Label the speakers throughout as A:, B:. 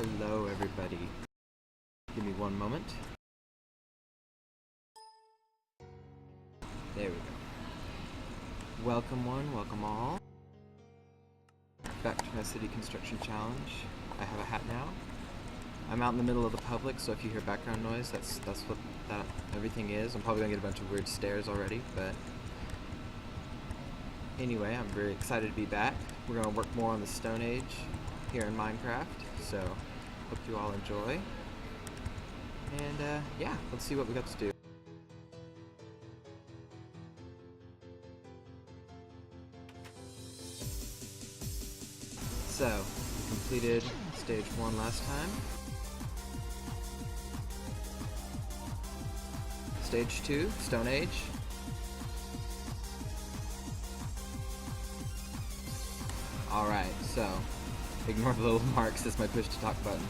A: Hello everybody. Give me one moment. There we go. Welcome one, welcome all. Back to my city construction challenge. I have a hat now. I'm out in the middle of the public, so if you hear background noise, that's what that everything is. I'm probably gonna get a bunch of weird stares already, but anyway, I'm very excited to be back. We're gonna work more on the Stone Age here in Minecraft, so hope you all enjoy. And yeah, let's see what we got to do. So, completed stage 1 last time. Stage 2, Stone Age. Alright, so, ignore the little marks, that's my push to talk button.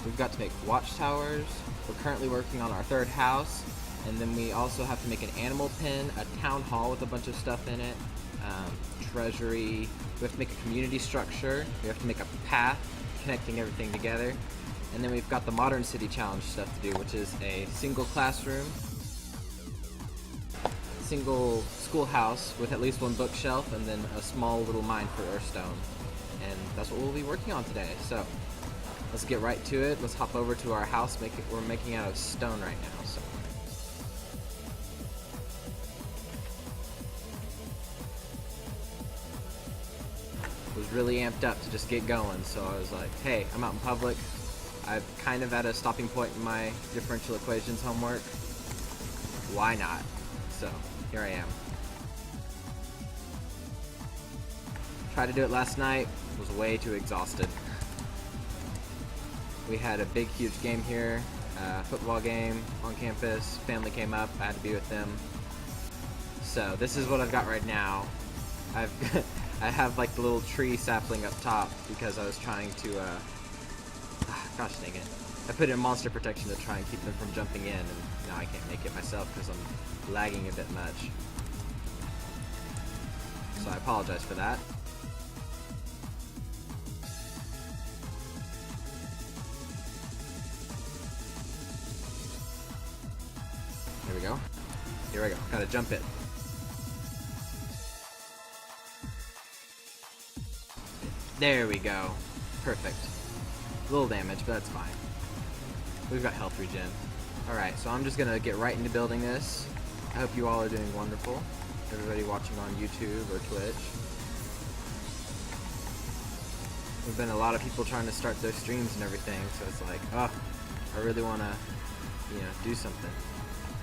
A: We've got to make watchtowers, we're currently working on our 3rd house, and then we also have to make an animal pen, a town hall with a bunch of stuff in it, treasury, we have to make a community structure, we have to make a path connecting everything together, and then we've got the Modern City Challenge stuff to do, which is a single classroom, single schoolhouse with at least 1 bookshelf, and then a small little mine for earthstone. And that's what we'll be working on today. So let's get right to it. Let's hop over to our house. We're making out of stone right now. So was really amped up to just get going. So I was like, hey, I'm out in public. I'm kind of at a stopping point in my differential equations homework. Why not? So here I am. Tried to do it last night, was way too exhausted. We had a big, huge game here, football game on campus. Family came up, I had to be with them. So this is what I've got right now. I have like the little tree sapling up top because I was trying to, gosh dang it. I put in monster protection to try and keep them from jumping in, and now I can't make it myself because I'm lagging a bit much. So I apologize for that. Here we go. Here I go. Gotta jump it. There we go. Perfect. A little damage, but that's fine. We've got health regen. Alright, so I'm just gonna get right into building this. I hope you all are doing wonderful. Everybody watching on YouTube or Twitch. There's been a lot of people trying to start their streams and everything, so it's like, oh, I really wanna, do something.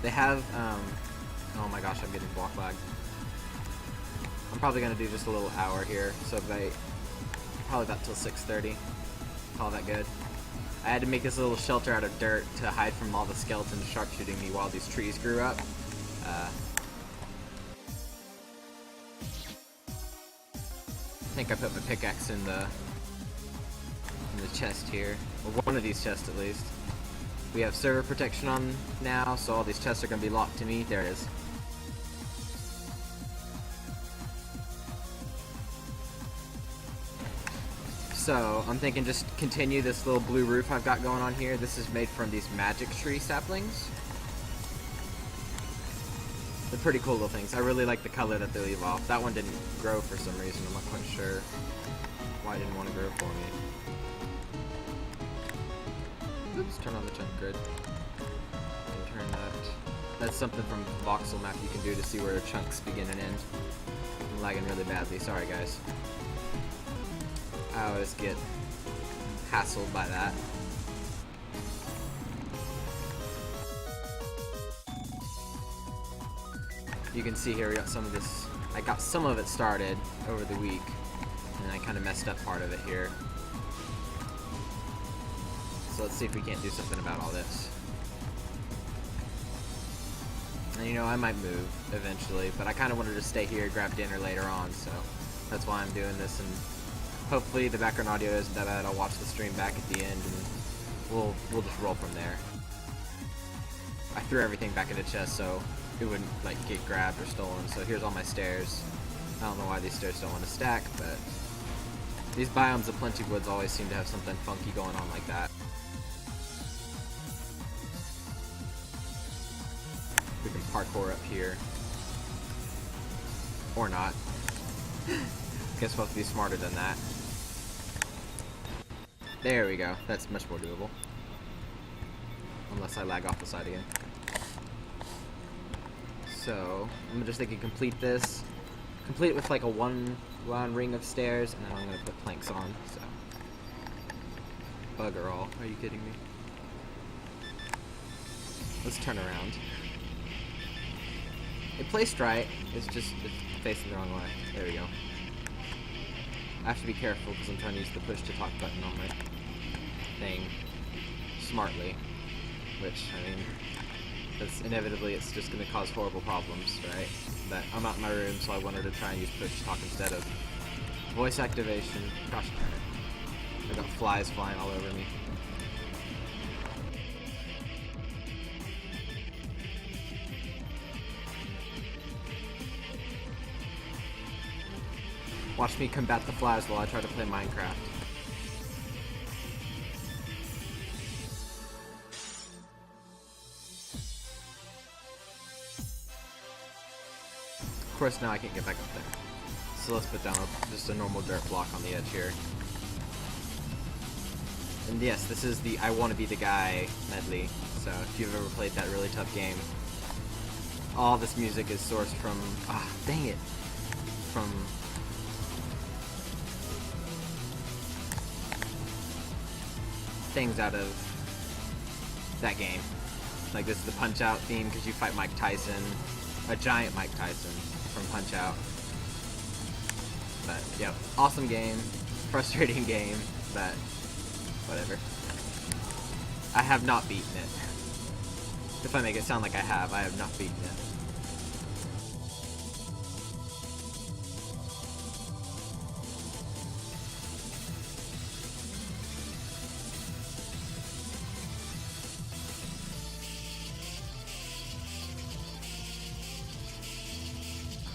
A: They have, oh my gosh, I'm getting block lag. I'm probably gonna do just a little hour here, so probably about till 6:30. Call that good. I had to make this little shelter out of dirt to hide from all the skeletons sharpshooting me while these trees grew up. I think I put my pickaxe in the chest here, or one of these chests at least. We have server protection on now, so all these chests are going to be locked to me. There it is. So, I'm thinking just continue this little blue roof I've got going on here. This is made from these magic tree saplings. They're pretty cool little things. I really like the color that they leave off. That one didn't grow for some reason. I'm not quite sure why it didn't want to grow for me. Oops, turn on the chunk grid. And turn that. That's something from the voxel map you can do to see where chunks begin and end. I'm lagging really badly. Sorry, guys. I always get hassled by that. You can see here we got some of this. I got some of it started over the week, and I kind of messed up part of it here. So let's see if we can't do something about all this. And I might move eventually, but I kind of wanted to stay here, grab dinner later on, so that's why I'm doing this. And hopefully the background audio isn't that bad. I'll watch the stream back at the end, and we'll just roll from there. I threw everything back in the chest so it wouldn't get grabbed or stolen. So here's all my stairs. I don't know why these stairs don't want to stack, but These biomes of Plenty Woods always seem to have something funky going on like that. We can parkour up here. Or not. Guess we'll have to be smarter than that. There we go. That's much more doable. Unless I lag off the side again. So, I'm just thinking complete this. Complete it with like a one ring of stairs, and then I'm going to put planks on, so. Bugger all. Are you kidding me? Let's turn around. It placed right, it's facing the wrong way. There we go. I have to be careful because I'm trying to use the push to talk button on my thing smartly, which, I mean, that's inevitably it's just going to cause horrible problems, right? But I'm out in my room, so I wanted to try and use push to talk instead of voice activation. Gosh darn it. I got flies flying all over me. Watch me combat the flies while I try to play Minecraft. Of course, now I can't get back up there. So let's put down just a normal dirt block on the edge here. And yes, this is the I Wanna Be the Guy medley. So if you've ever played that really tough game, all this music is sourced from, dang it, from things out of that game. Like this is the Punch-Out theme because you fight Mike Tyson, a giant Mike Tyson from Punch-Out. But yep, awesome game, frustrating game, but whatever. I have not beaten it. If I make it sound like I have not beaten it.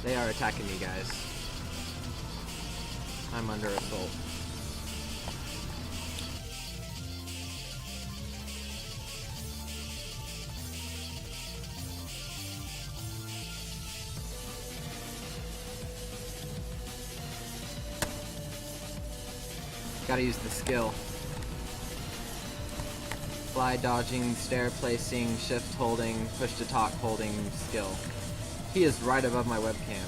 A: They are attacking me, guys. I'm under assault. Gotta use the skill. Fly dodging, stair placing, shift holding, push to talk holding skill. He is right above my webcam.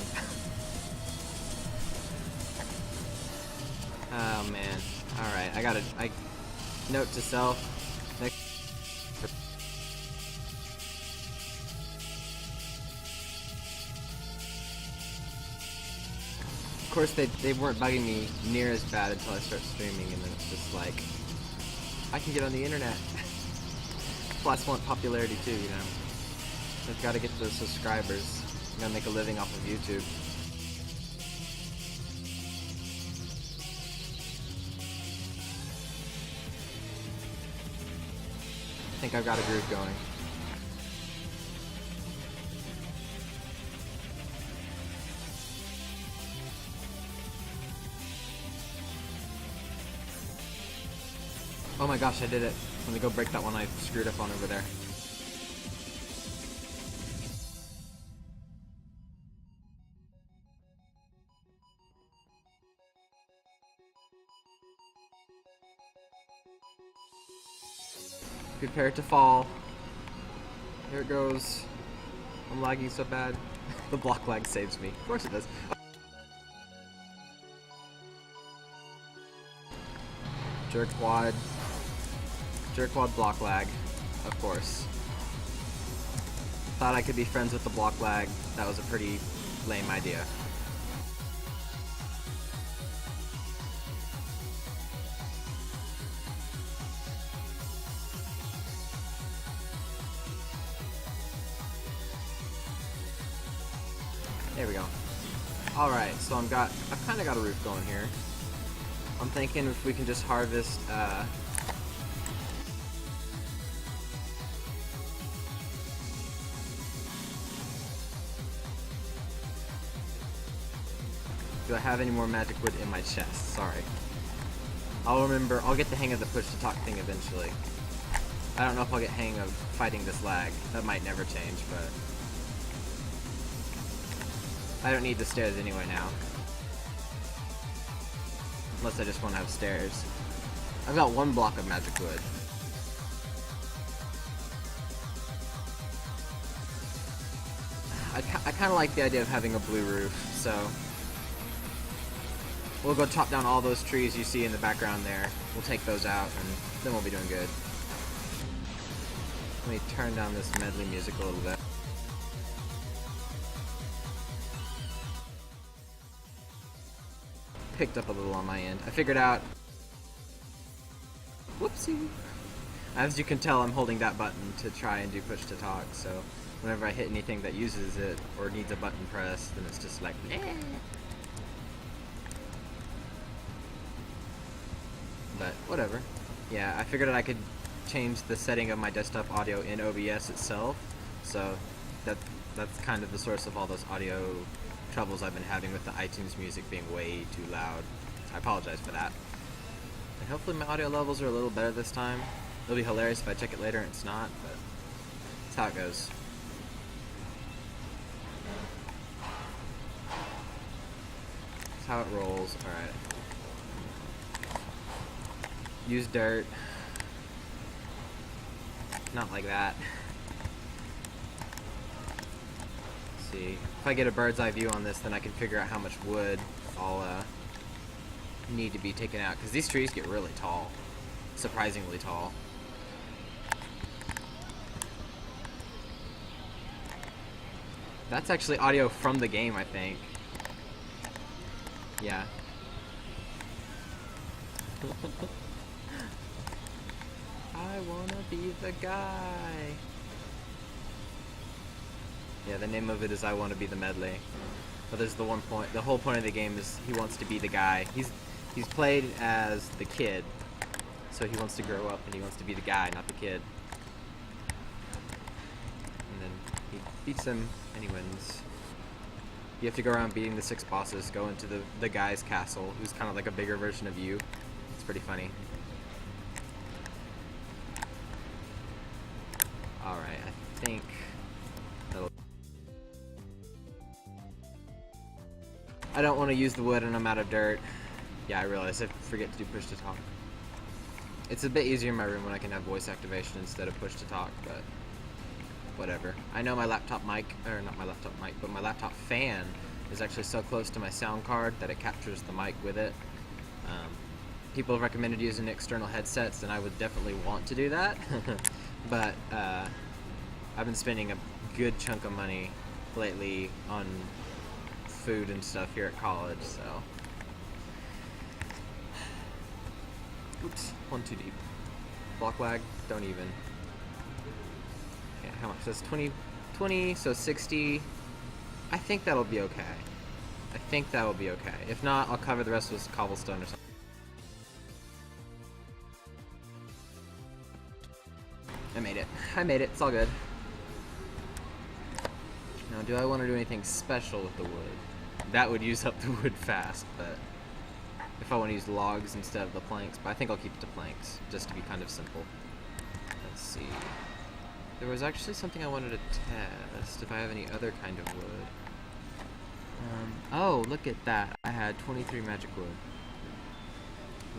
A: Oh man. Alright, note to self. Of course, they weren't bugging me near as bad until I start streaming, and then it's just like, I can get on the internet. Plus, want popularity too, you know. I've got to get those subscribers. I'm gonna make a living off of YouTube. I think I've got a groove going. Oh my gosh, I did it. Let me go break that one I screwed up on over there. Prepare to fall. Here it goes. I'm lagging so bad. The block lag saves me. Of course it does. Jerkwad. Jerkwad block lag. Of course. Thought I could be friends with the block lag. That was a pretty lame idea. There we go. Alright, so I've kind of got a roof going here. I'm thinking if we can just harvest, do I have any more magic wood in my chest? Sorry. I'll get the hang of the push-to-talk thing eventually. I don't know if I'll get hang of fighting this lag. That might never change, but I don't need the stairs anyway now. Unless I just want to have stairs. I've got 1 block of magic wood. I kind of like the idea of having a blue roof, so we'll go chop down all those trees you see in the background there. We'll take those out, and then we'll be doing good. Let me turn down this medley music a little bit. Picked up a little on my end. I figured out... Whoopsie! As you can tell, I'm holding that button to try and do push to talk, so whenever I hit anything that uses it or needs a button press, then it's just like, eh. But whatever. Yeah, I figured that I could change the setting of my desktop audio in OBS itself, so that's kind of the source of all those audio troubles I've been having with the iTunes music being way too loud. I apologize for that. And hopefully my audio levels are a little better this time. It'll be hilarious if I check it later and it's not, but that's how it goes. That's how it rolls. Alright. Use dirt. Not like that. Let's see. If I get a bird's eye view on this, then I can figure out how much wood I'll need to be taken out. Because these trees get really tall. Surprisingly tall. That's actually audio from the game, I think. Yeah. I wanna be the guy. Yeah, the name of it is I Wanna Be the Medley. But there's the one point, the whole point of the game is he wants to be the guy. He's played as the kid, so he wants to grow up and he wants to be the guy, not the kid. And then he beats him and he wins. You have to go around beating the 6 bosses, go into the guy's castle, who's kind of like a bigger version of you. It's pretty funny. Alright, I think that'll... I don't want to use the wood and I'm out of dirt. Yeah, I realize I forget to do push to talk. It's a bit easier in my room when I can have voice activation instead of push to talk, but whatever. I know my laptop mic, or not my laptop mic, but my laptop fan is actually so close to my sound card that it captures the mic with it. People have recommended using external headsets, and I would definitely want to do that. But I've been spending a good chunk of money lately on food and stuff here at college, so... Oops, 1 too deep. Block lag, don't even. Yeah, how much? That's 20, so 60. I think that'll be okay. I think that'll be okay. If not, I'll cover the rest with cobblestone or something. I made it. I made it. It's all good. Now, do I want to do anything special with the wood? That would use up the wood fast, but if I want to use logs instead of the planks, but I think I'll keep it to planks, just to be kind of simple. Let's see. There was actually something I wanted to test, if I have any other kind of wood. Oh, look at that. I had 23 magic wood.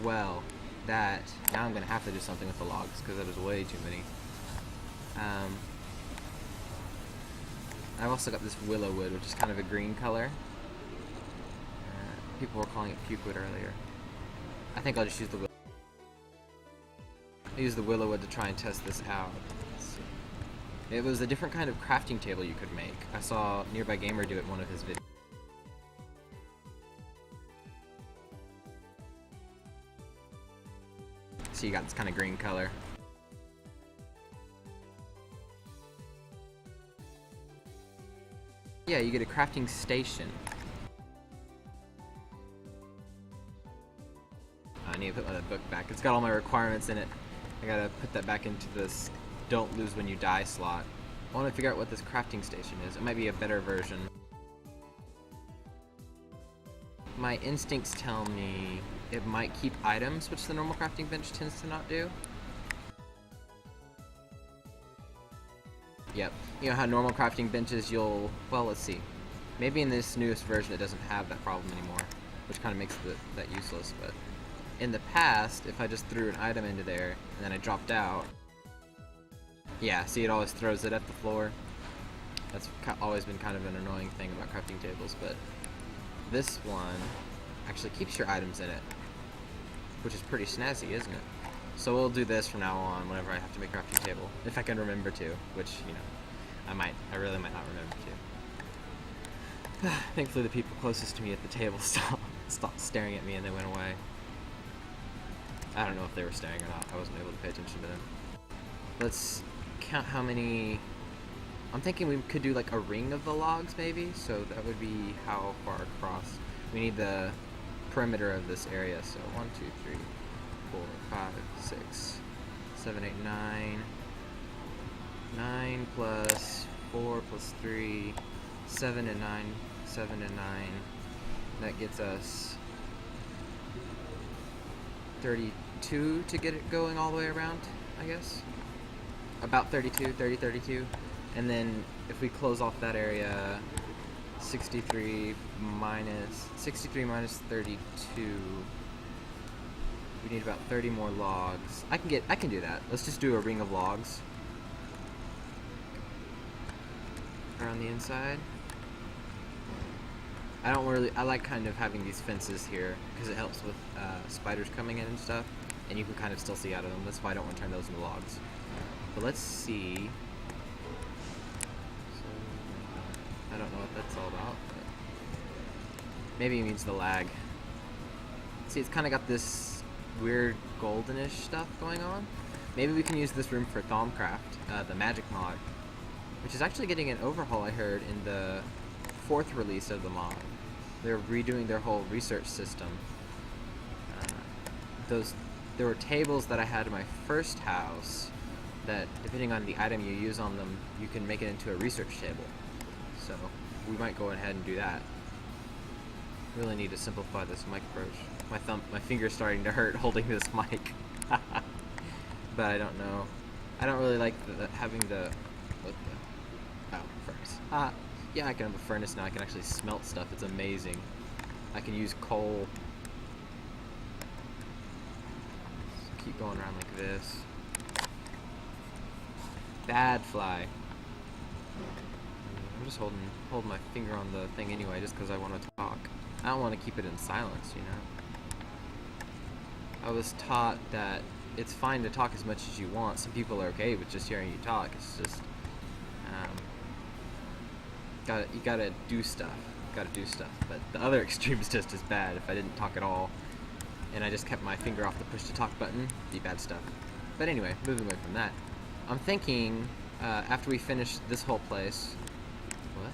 A: Well, now I'm going to have to do something with the logs, because that is way too many. I've also got this willow wood, which is kind of a green color. People were calling it puke wood earlier. I think I'll just use the willow. I'll use the willow wood to try and test this out. Let's see. It was a different kind of crafting table you could make. I saw Nearby Gamer do it in one of his videos. So you got this kind of green color. Yeah, you get a crafting station. I need to put that book back. It's got all my requirements in it. I gotta put that back into this don't lose when you die slot. I want to figure out what this crafting station is. It might be a better version. My instincts tell me it might keep items, which the normal crafting bench tends to not do. Yep. You know how normal crafting benches well, let's see. Maybe in this newest version it doesn't have that problem anymore, which kind of makes that useless, but in the past, if I just threw an item into there and then I dropped out, yeah, see, it always throws it at the floor. That's always been kind of an annoying thing about crafting tables, but this one actually keeps your items in it, which is pretty snazzy, isn't it? So we'll do this from now on whenever I have to make a crafting table, if I can remember to, which, you know, I really might not remember to. Thankfully the people closest to me at the table stopped staring at me and they went away. I don't know if they were staring or not, I wasn't able to pay attention to them. Let's count how many. I'm thinking we could do like a ring of the logs maybe, so that would be how far across. We need the perimeter of this area, so 1, 2, 3, 4, 5, 6, 7, 8, 9. 9 plus 4 plus 3, 7 and 9, 7 and 9. That gets us 32 to get it going all the way around, I guess. About 32, 32. And then if we close off that area, 63 minus 32, we need about 30 more logs. I can do that. Let's just do a ring of logs around the inside. I like kind of having these fences here because it helps with spiders coming in and stuff, and you can kind of still see out of them. That's why I don't want to turn those into logs. But let's see. I don't know what that's all about, but maybe it means the lag. See, it's kind of got this weird goldenish stuff going on. Maybe we can use this room for Thaumcraft, the magic mod, which is actually getting an overhaul, I heard, in the 4th release of the mod. They're redoing their whole research system. There were tables that I had in my first house that, depending on the item you use on them, you can make it into a research table. So we might go ahead and do that. Really need to simplify this mic approach. My finger's starting to hurt holding this mic. But I don't know. I don't really like having furnace. Yeah, I can have a furnace now. I can actually smelt stuff. It's amazing. I can use coal. Just keep going around like this. Bad fly. I'm just holding my finger on the thing anyway, just because I want to talk. I don't want to keep it in silence, you know. I was taught that it's fine to talk as much as you want. Some people are okay with just hearing you talk. It's just you gotta do stuff. But the other extreme is just as bad. If I didn't talk at all, and I just kept my finger off the push to talk button, it'd be bad stuff. But anyway, moving away from that, I'm thinking after we finish this whole place. What?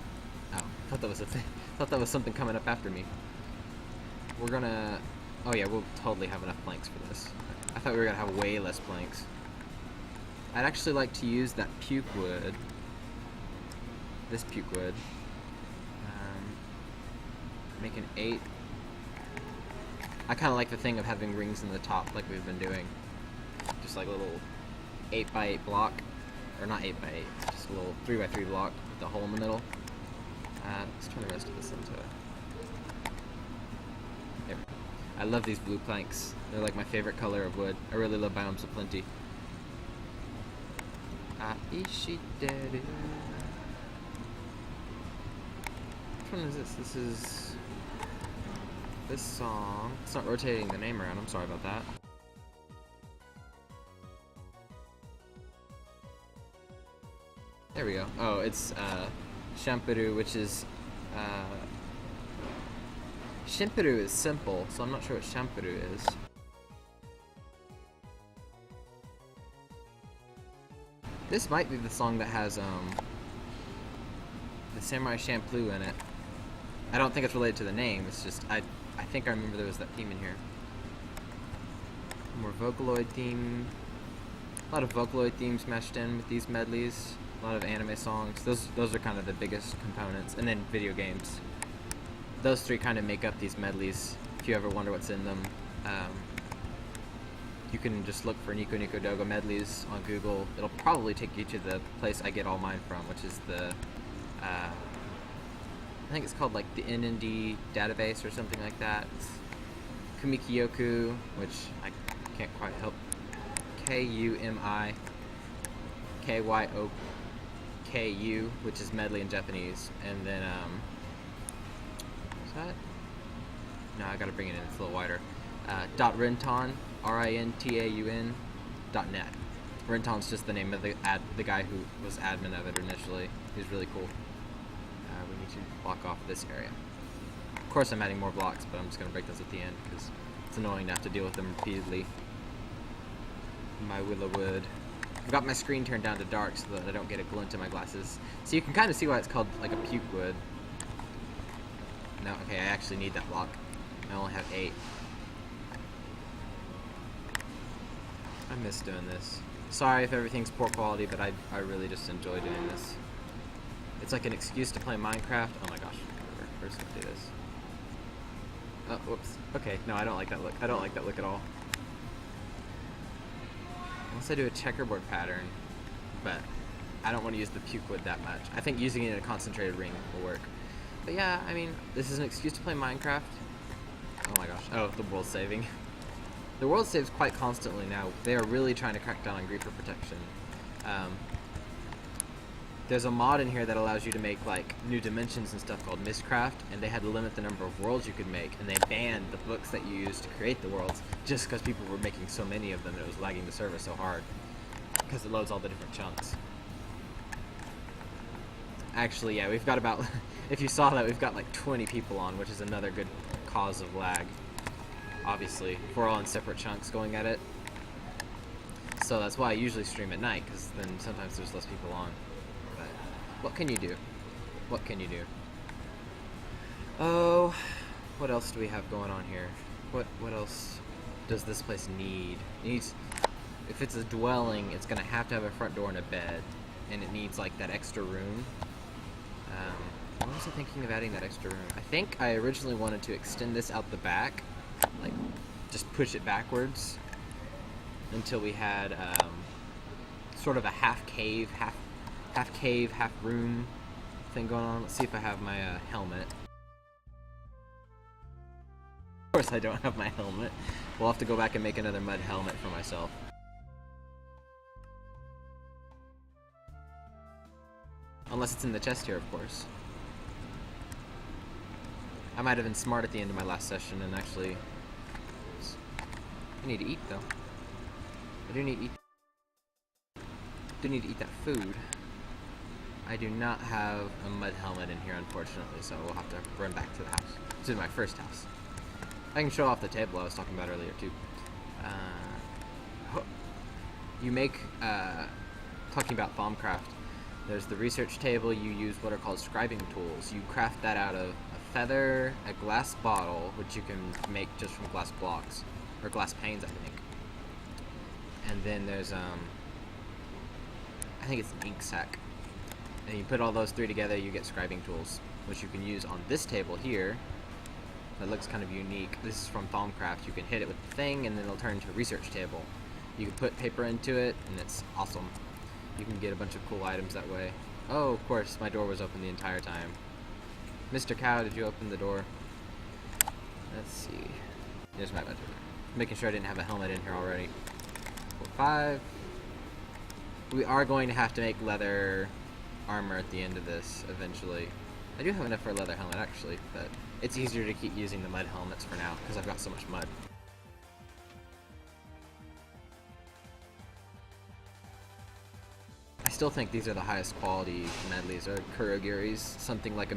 A: Oh, I thought that was a thing. I thought that was something coming up after me. We're gonna. Oh yeah, we'll totally have enough planks for this. I thought we were gonna have way less planks. I'd actually like to use that puke wood. This puke wood. Make an 8. I kind of like the thing of having rings in the top, like we've been doing. Just like a little 8x8 block, or not 8x8, just a little 3x3 block with a hole in the middle. Let's turn the rest of this into. There. I love these blue planks. They're like my favorite color of wood. I really love Biomes of Plenty. Aishideru. Which one is this? This is this song. It's not rotating the name around. I'm sorry about that. There we go. Oh, it's Shampuru, which is Shimpuru is simple, so I'm not sure what Shampuru is. This might be the song that has the Samurai Champloo in it. I don't think it's related to the name. It's just I think I remember there was that theme in here. More Vocaloid theme. A lot of Vocaloid themes mashed in with these medleys. A lot of anime songs. Those are kind of the biggest components, and then video games. Those three kind of make up these medleys. If you ever wonder what's in them, You can just look for Nico Nico Dogo medleys on Google. It'll probably take you to the place I get all mine from, which is the, I think it's called like the NND database or something like that. It's Kumikyoku, which I can't quite help. KUMIKYOKU, which is medley in Japanese. And then, is that? No, I gotta bring it in, it's a little wider. .Rinton, RINTAUN .net. Rinton's just the name of the guy who was admin of it initially. He's really cool. We need to block off this area. Of course I'm adding more blocks, but I'm just going to break those at the end because it's annoying to have to deal with them repeatedly. My willow wood. I've got my screen turned down to dark so that I don't get a glint in my glasses. So you can kind of see why it's called like a puke wood. No, okay, I actually need that block. I only have 8. I miss doing this. Sorry if everything's poor quality, but I really just enjoy doing this. It's like an excuse to play Minecraft. Oh my gosh, we're just gonna do this. Oh, whoops. Okay, no, I don't like that look. I don't like that look at all. Unless I do a checkerboard pattern, but I don't want to use the puke wood that much. I think using it in a concentrated ring will work. But yeah, I mean, this is an excuse to play Minecraft. Oh my gosh. Oh, the world's saving. The world saves quite constantly now. They are really trying to crack down on creeper protection. There's a mod in here that allows you to make like new dimensions and stuff called Mistcraft, and they had to limit the number of worlds you could make, and they banned the books that you used to create the worlds just because people were making so many of them and it was lagging the server so hard because it loads all the different chunks. Actually, yeah, we've got about, if you saw that, we've got like 20 people on, which is another good cause of lag. Obviously, if we're all in separate chunks going at it. So that's why I usually stream at night, because then sometimes there's less people on. But what can you do? What can you do? Oh, what else do we have going on here? What else does this place need? It needs, if it's a dwelling, it's gonna have to have a front door and a bed, and it needs like that extra room. What was I thinking of adding that extra room? I think I originally wanted to extend this out the back, like just push it backwards until we had sort of a half cave, half room thing going on. Let's see if I have my helmet. Of course I don't have my helmet. We'll have to go back and make another mud helmet for myself. Unless it's in the chest here, of course. I might have been smart at the end of my last session and actually... I need to eat, though. I do need to eat... that food. I do not have a mud helmet in here, unfortunately, so we'll have to run back to the house. To my first house. I can show off the table I was talking about earlier, too. You make... talking about Thaumcraft, there's the research table. You use what are called scribing tools. You craft that out of a feather, a glass bottle, which you can make just from glass blocks, or glass panes, I think. And then there's I think it's an ink sac. And you put all those 3 together, you get scribing tools, which you can use on this table here. That looks kind of unique. This is from Thaumcraft. You can hit it with the thing, and then it'll turn into a research table. You can put paper into it, and it's awesome. You can get a bunch of cool items that way. Oh, of course, my door was open the entire time. Mr. Cow, did you open the door? Let's see. There's my budget. Making sure I didn't have a helmet in here already. 4, 5. We are going to have to make leather armor at the end of this, eventually. I do have enough for a leather helmet, actually, but it's easier to keep using the mud helmets for now, because I've got so much mud. I still think these are the highest quality medleys, or Kurogiris, something like a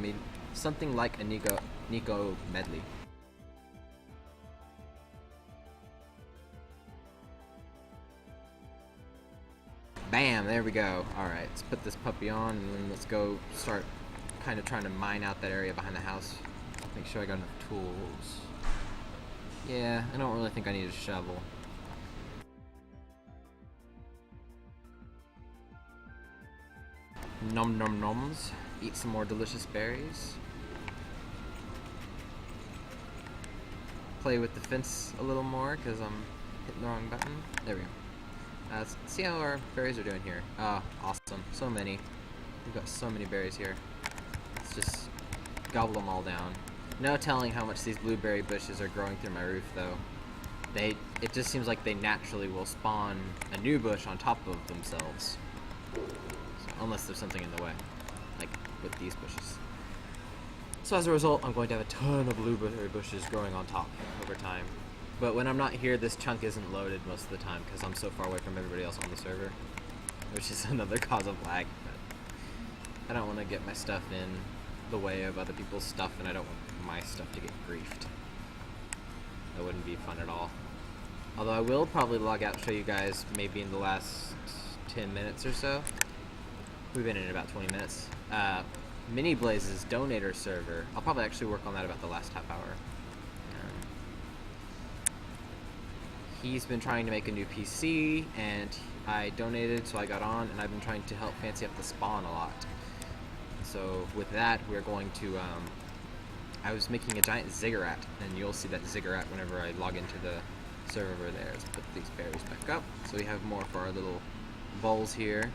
A: Nico medley. Bam, there we go. Alright, let's put this puppy on, and then let's go start kind of trying to mine out that area behind the house. Make sure I got enough tools. Yeah, I don't really think I need a shovel. Nom nom noms. Eat some more delicious berries. play with the fence a little more because I'm hitting the wrong button. There we go. Let's see how our berries are doing here. Oh, awesome. So many. We've got so many berries here. Let's just gobble them all down. No telling how much these blueberry bushes are growing through my roof, though. It just seems like they naturally will spawn a new bush on top of themselves. So, unless there's something in the way, like with these bushes. So as a result, I'm going to have a ton of blueberry bushes growing on top over time. But when I'm not here, this chunk isn't loaded most of the time because I'm so far away from everybody else on the server, which is another cause of lag. But I don't want to get my stuff in the way of other people's stuff, and I don't want my stuff to get griefed. That wouldn't be fun at all. Although I will probably log out and show you guys maybe in the last 10 minutes or so. We've been in about 20 minutes. Mini Blaze's donator server. I'll probably actually work on that about the last half hour. He's been trying to make a new PC, and I donated, so I got on, and I've been trying to help fancy up the spawn a lot. So with that, we're going to, I was making a giant ziggurat, and you'll see that ziggurat whenever I log into the server over there. Let's put these berries back up, so we have more for our little bowls here.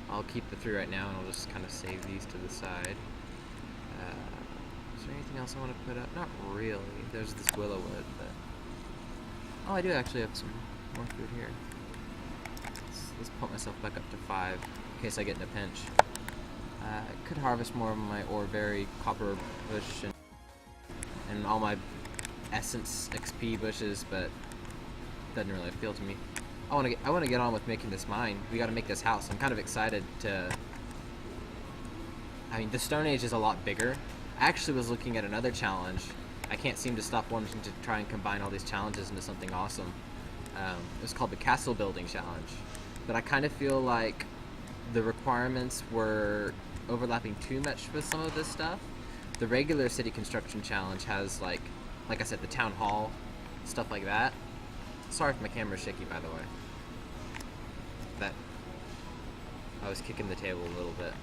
A: I'll keep the 3 right now, and I'll just kind of save these to the side. Is there anything else I want to put up? Not really. There's this willow wood, but... Oh, I do actually have some more food here. Let's pump myself back up to 5, in case I get in a pinch. I could harvest more of my oreberry copper bush and all my essence XP bushes, but it doesn't really appeal to me. I want to get on with making this mine. We got to make this house. I'm kind of excited to... I mean, the Stone Age is a lot bigger. I actually was looking at another challenge. I can't seem to stop wanting to try and combine all these challenges into something awesome. It was called the Castle Building Challenge. But I kind of feel like the requirements were overlapping too much with some of this stuff. The regular city construction challenge has, like I said, the town hall, stuff like that. Sorry if my camera's shaky, by the way. I was kicking the table a little bit.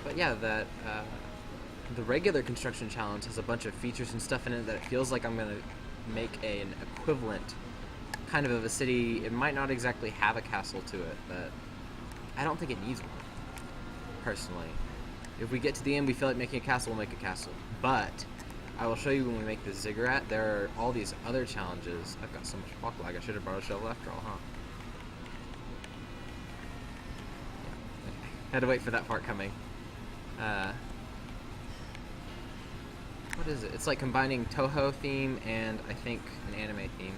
A: But yeah, the regular construction challenge has a bunch of features and stuff in it that it feels like I'm going to make an equivalent kind of a city. It might not exactly have a castle to it, but I don't think it needs one, personally. If we get to the end, we feel like making a castle, we'll make a castle. But I will show you when we make the ziggurat, there are all these other challenges. I've got so much block lag, I should have brought a shovel after all, huh? Yeah. Had to wait for that part coming. What is it? It's like combining Toho theme and I think an anime theme.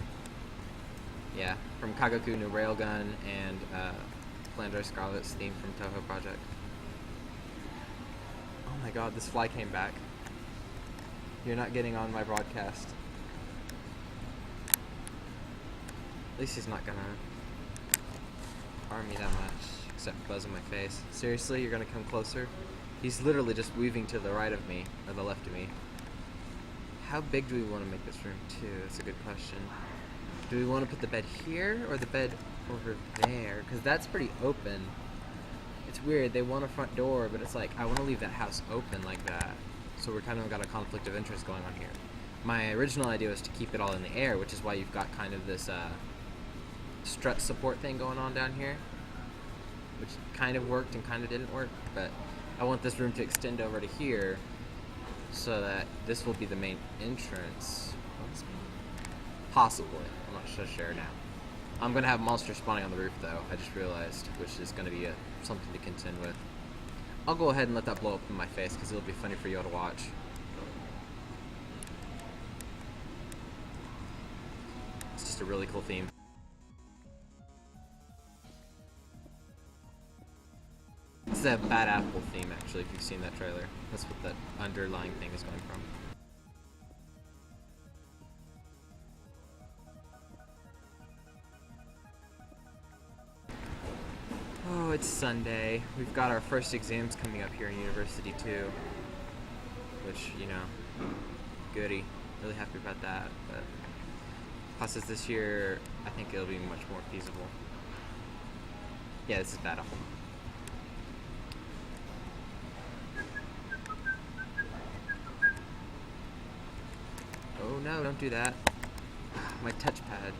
A: Yeah, from Kagaku no Railgun and Flandre Scarlet's theme from Toho Project. Oh my god, this fly came back. You're not getting on my broadcast. At least he's not gonna harm me that much, except buzz in my face. Seriously, you're gonna come closer? He's literally just weaving to the right of me, or the left of me. How big do we want to make this room, too? That's a good question. Do we want to put the bed here, or the bed over there? Because that's pretty open. It's weird, they want a front door, but it's like, I want to leave that house open like that. So we're kind of got a conflict of interest going on here. My original idea was to keep it all in the air, which is why you've got kind of this strut support thing going on down here, which kind of worked and kind of didn't work, but I want this room to extend over to here so that this will be the main entrance. Possibly. I'm not so sure now. I'm going to have monsters spawning on the roof, though, I just realized, which is going to be something to contend with. I'll go ahead and let that blow up in my face, because it'll be funny for you all to watch. It's just a really cool theme. This is a Bad Apple theme, actually, if you've seen that trailer. That's what that underlying thing is going from. Oh, it's Sunday. We've got our first exams coming up here in university, too. Which, you know, goody. Really happy about that. But classes this year, I think it'll be much more feasible. Yeah, this is Bad Apple. Oh no, don't do that. My touchpad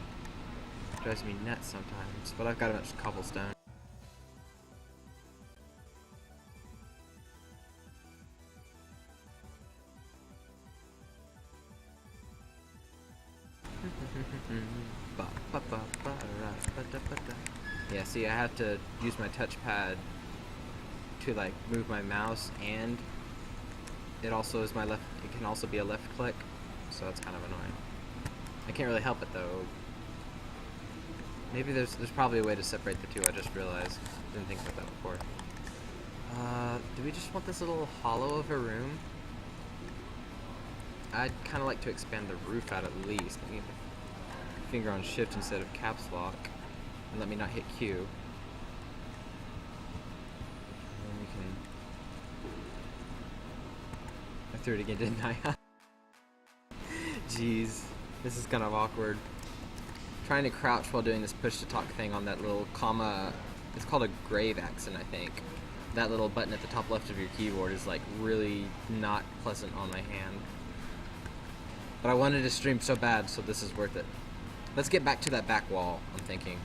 A: drives me nuts sometimes, but I've got a bunch of cobblestone. Yeah, see, I have to use my touchpad to like move my mouse, and it also is my left. It can also be a left click, so that's kind of annoying. I can't really help it though. Maybe there's probably a way to separate the two. I just realized. Didn't think about that before. Do we just want this little hollow of a room? I'd kind of like to expand the roof out at least. Let me finger on shift instead of caps lock, and let me not hit Q. And then we can. I threw it again, didn't I? Jeez, this is kind of awkward. Trying to crouch while doing this push to talk thing on that little comma. It's called a grave accent, I think. That little button at the top left of your keyboard is like really not pleasant on my hand. But I wanted to stream so bad, so this is worth it. Let's get back to that back wall, I'm thinking.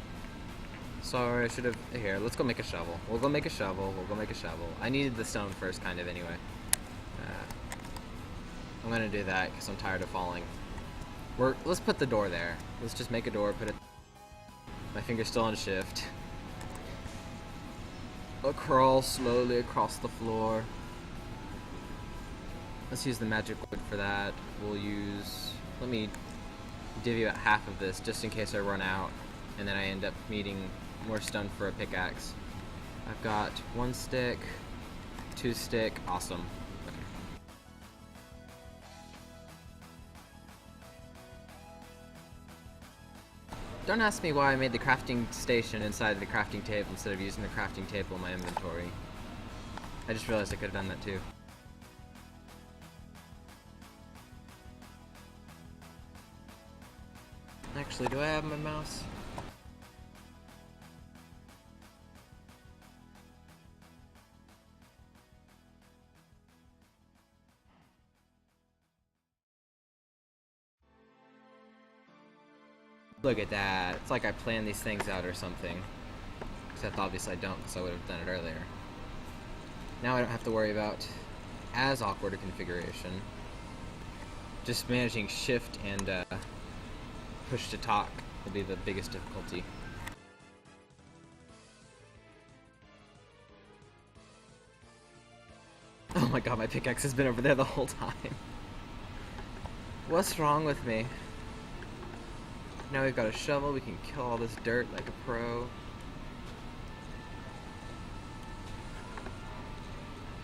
A: Sorry, I should have... Here, let's go make a shovel. We'll go make a shovel. We'll go make a shovel. I needed the stone first, kind of, anyway. I'm gonna do that, because I'm tired of falling. Let's put the door there. Let's just make a door, put it... My finger's still on shift. I'll crawl slowly across the floor. Let's use the magic wood for that. We'll use... Let me divvy out half of this, just in case I run out, and then I end up needing more stone for a pickaxe. I've got 1 stick, 2 stick, awesome. Okay. Don't ask me why I made the crafting station inside the crafting table instead of using the crafting table in my inventory. I just realized I could have done that too. Actually, do I have my mouse? Look at that. It's like I planned these things out or something. Except obviously I don't, because I would have done it earlier. Now I don't have to worry about as awkward a configuration. Just managing shift and push to talk will be the biggest difficulty. Oh my god, my pickaxe has been over there the whole time. What's wrong with me? Now we've got a shovel, we can kill all this dirt like a pro.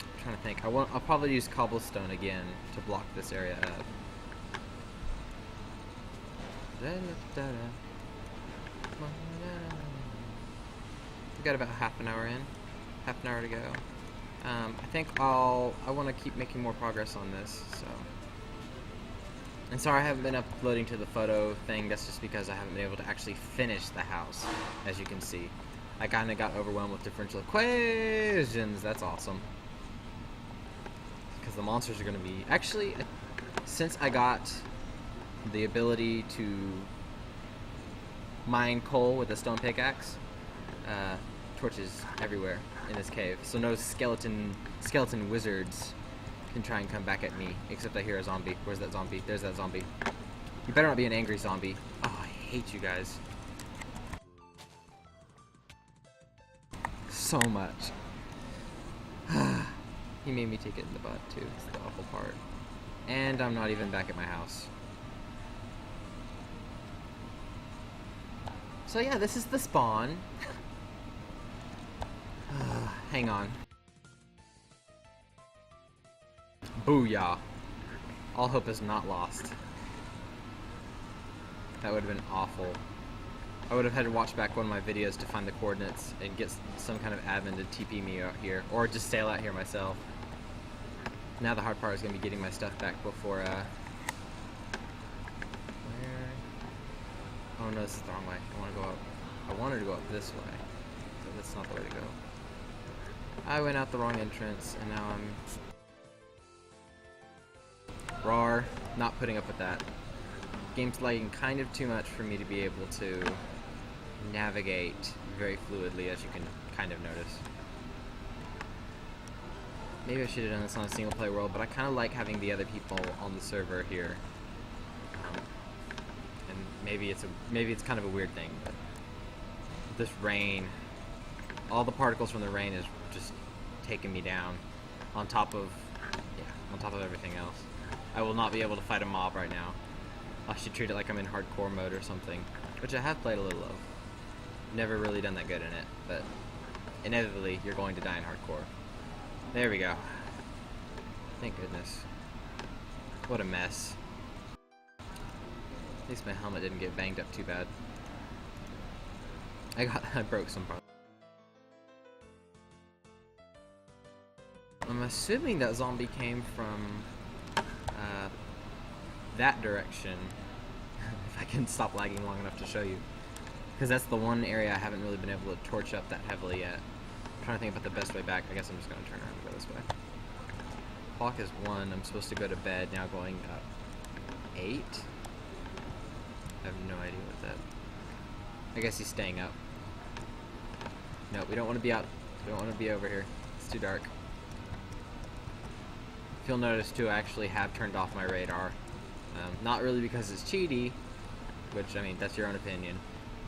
A: I'm trying to think. I'll probably use cobblestone again to block this area up. We've got about half an hour in. Half an hour to go. I think I want to keep making more progress on this, so. And sorry I haven't been uploading to the photo thing, that's just because I haven't been able to actually finish the house, as you can see. I kinda got overwhelmed with differential equations, that's awesome. Because the monsters are gonna be... Actually, since I got the ability to mine coal with a stone pickaxe, torches everywhere in this cave, so no skeleton wizards can try and come back at me, except I hear a zombie. Where's that zombie? There's that zombie. You better not be an angry zombie. Oh, I hate you guys so much. He made me take it in the butt too. It's the awful part. And I'm not even back at my house. So yeah, this is the spawn. Hang on. Booyah. All hope is not lost. That would have been awful. I would have had to watch back one of my videos to find the coordinates and get some kind of admin to TP me out here, or just sail out here myself. Now the hard part is going to be getting my stuff back before, where... Oh no, this is the wrong way. I want to go up. I wanted to go up this way, but that's not the way to go. I went out the wrong entrance, and now I'm... Rawr. Not putting up with that. Game's lagging kind of too much for me to be able to navigate very fluidly, as you can kind of notice. Maybe I should have done this on a single player world, but I kind of like having the other people on the server here. And maybe it's kind of a weird thing, but this rain, all the particles from the rain is just taking me down on top of everything else. I will not be able to fight a mob right now. I should treat it like I'm in hardcore mode or something, which I have played a little of. Never really done that good in it, but inevitably you're going to die in hardcore. There we go. Thank goodness. What a mess. At least my helmet didn't get banged up too bad. I broke some parts. I'm assuming that zombie came from that direction. If I can stop lagging long enough to show you. Because that's the one area I haven't really been able to torch up that heavily yet. I'm trying to think about the best way back. I guess I'm just going to turn around and go this way. Clock is 1. I'm supposed to go to bed. Now going up 8. I have no idea what that... I guess he's staying up. No, we don't want to be out. We don't want to be over here. It's too dark. If you'll notice too, I actually have turned off my radar. Not really because it's cheaty, which, I mean, that's your own opinion,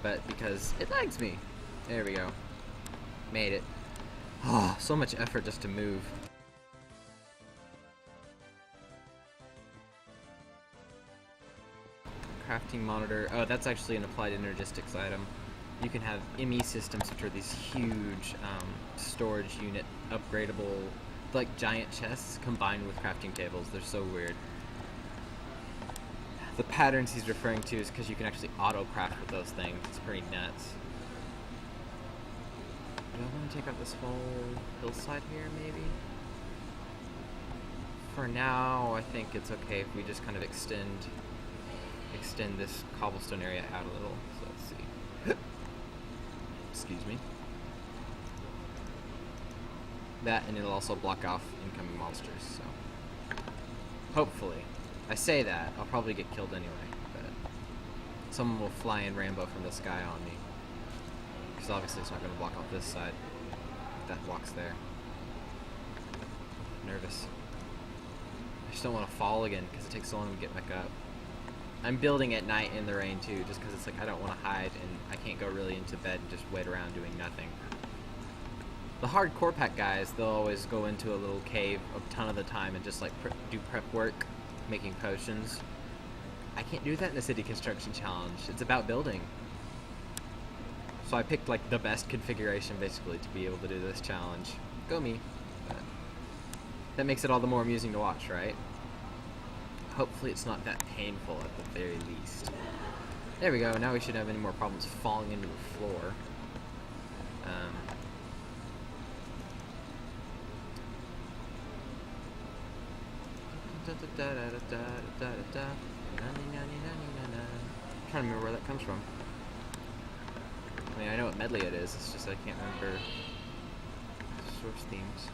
A: but because it lags me. There we go. Made it. Oh, so much effort just to move. Crafting monitor. Oh, that's actually an applied energistics item. You can have ME systems, which are these huge storage unit upgradable, like giant chests combined with crafting tables. They're so weird. The patterns he's referring to is because you can actually auto-craft with those things. It's pretty nuts. Do I want to take out this whole hillside here, maybe? For now, I think it's okay if we just kind of extend this cobblestone area out a little. So let's see. Excuse me. That, and it'll also block off incoming monsters, so... Hopefully. I say that, I'll probably get killed anyway, but... Someone will fly in Rambo from the sky on me. Because obviously it's not going to block off this side. That blocks there. I'm nervous. I just don't want to fall again, because it takes so long to get back up. I'm building at night in the rain too, just because it's like I don't want to hide, and I can't go really into bed and just wait around doing nothing. The hardcore pack guys, they'll always go into a little cave a ton of the time and just like do prep work, making potions. I can't do that in the city construction challenge. It's about building. So I picked like the best configuration basically to be able to do this challenge. Go me. But that makes it all the more amusing to watch, right? Hopefully it's not that painful at the very least. There we go. Now we shouldn't have any more problems falling into the floor. I'm trying to remember where that comes from. I mean, I know what medley it is, it's just I can't remember source themes.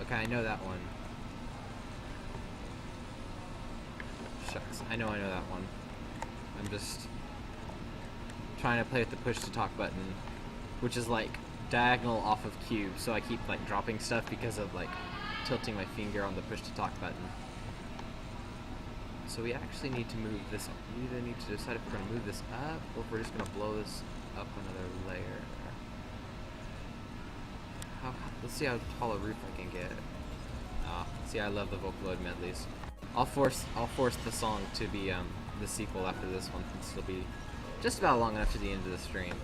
A: Okay, I know that one. Shucks, I know that one. I'm just trying to play with the push to talk button, which is like diagonal off of cube, so I keep like dropping stuff because of like tilting my finger on the push to talk button. So we actually need to move this up. We either need to decide if we're going to move this up or if we're just going to blow this up another layer. Let's see how tall a roof I can get. See, I love the Vocaloid medleys. I'll force the song to be the sequel after this one, since it'll be just about long enough to the end of the stream.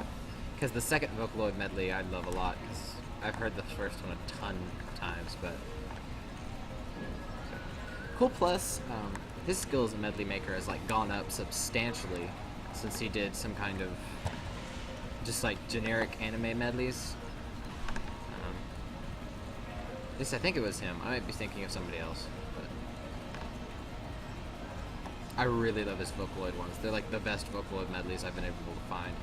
A: Because the second Vocaloid medley I love a lot, because I've heard the first one a ton of times, but... Cool Plus, his skill as a medley maker has like gone up substantially since he did some kind of just like generic anime medleys. At least I think it was him. I might be thinking of somebody else, but I really love his Vocaloid ones. They're like the best Vocaloid medleys I've been able to find.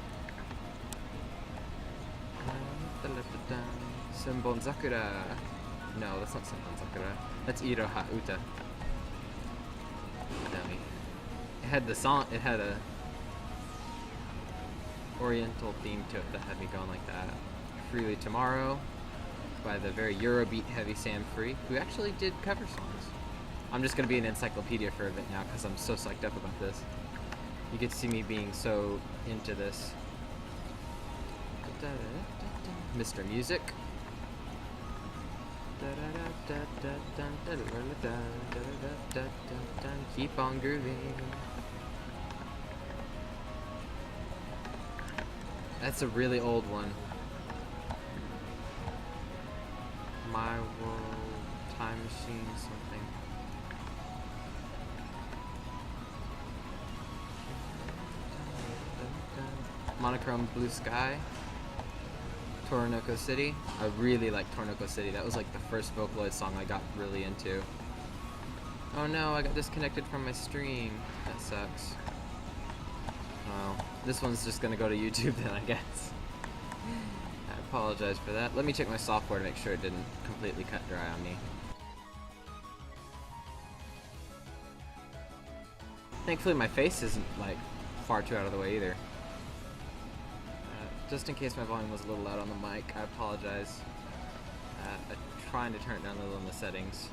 A: Senbon Sakura. No, that's not Senbon Sakura. That's Iroha Uta. Dummy. It had the song. It had a oriental theme to it that had me going like that. Freely Tomorrow by the very Eurobeat heavy Sam Free, who actually did cover songs. I'm just gonna be an encyclopedia for a bit now because I'm so psyched up about this. You get to see me being so into this. Mr. Music. Keep on grooving. That's a really old one. My World, Time Machine, something. Monochrome Blue Sky. Toronoko City. I really like Toronoko City. That was like the first Vocaloid song I got really into. Oh no, I got disconnected from my stream. That sucks. Well, this one's just gonna go to YouTube then, I guess. I apologize for that. Let me check my software to make sure it didn't completely cut dry on me. Thankfully my face isn't like far too out of the way either. Just in case my volume was a little loud on the mic, I apologize. I'm trying to turn it down a little in the settings.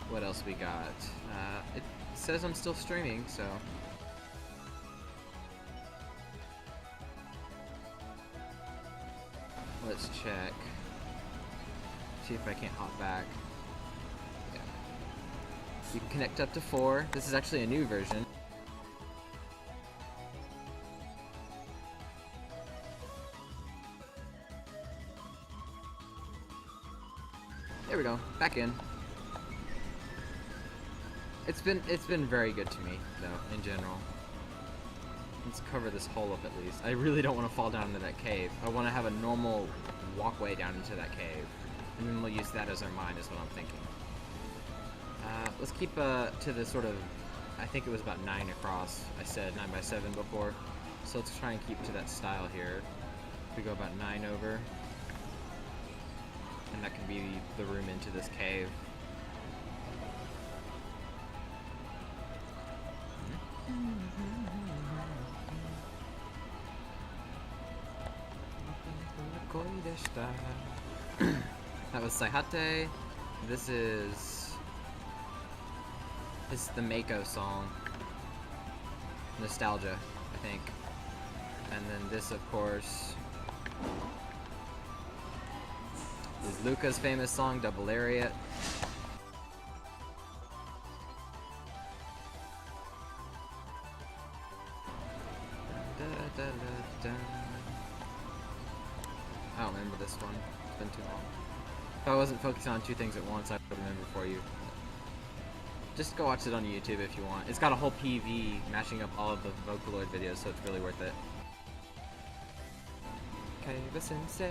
A: What else we got? It says I'm still streaming, so... Let's check. See if I can't hop back. Yeah. You can connect up to 4. This is actually a new version. There we go, back in. It's been very good to me, though, in general. Let's cover this hole up at least. I really don't want to fall down into that cave. I want to have a normal walkway down into that cave. And then we'll use that as our mine, is what I'm thinking. Let's keep to the sort of, I think it was about 9 across. I said 9 by 7 before. So let's try and keep to that style here. We go about 9 over. And that can be the room into this cave. That was Saihate. This is the Mako song. Nostalgia, I think. And then this, of course, is Luca's famous song, Double Lariat. I don't remember this one. It's been too long. If I wasn't focusing on 2 things at once, I would remember for you. Just go watch it on YouTube if you want. It's got a whole PV mashing up all of the Vocaloid videos, so it's really worth it. Kaiba Sensei.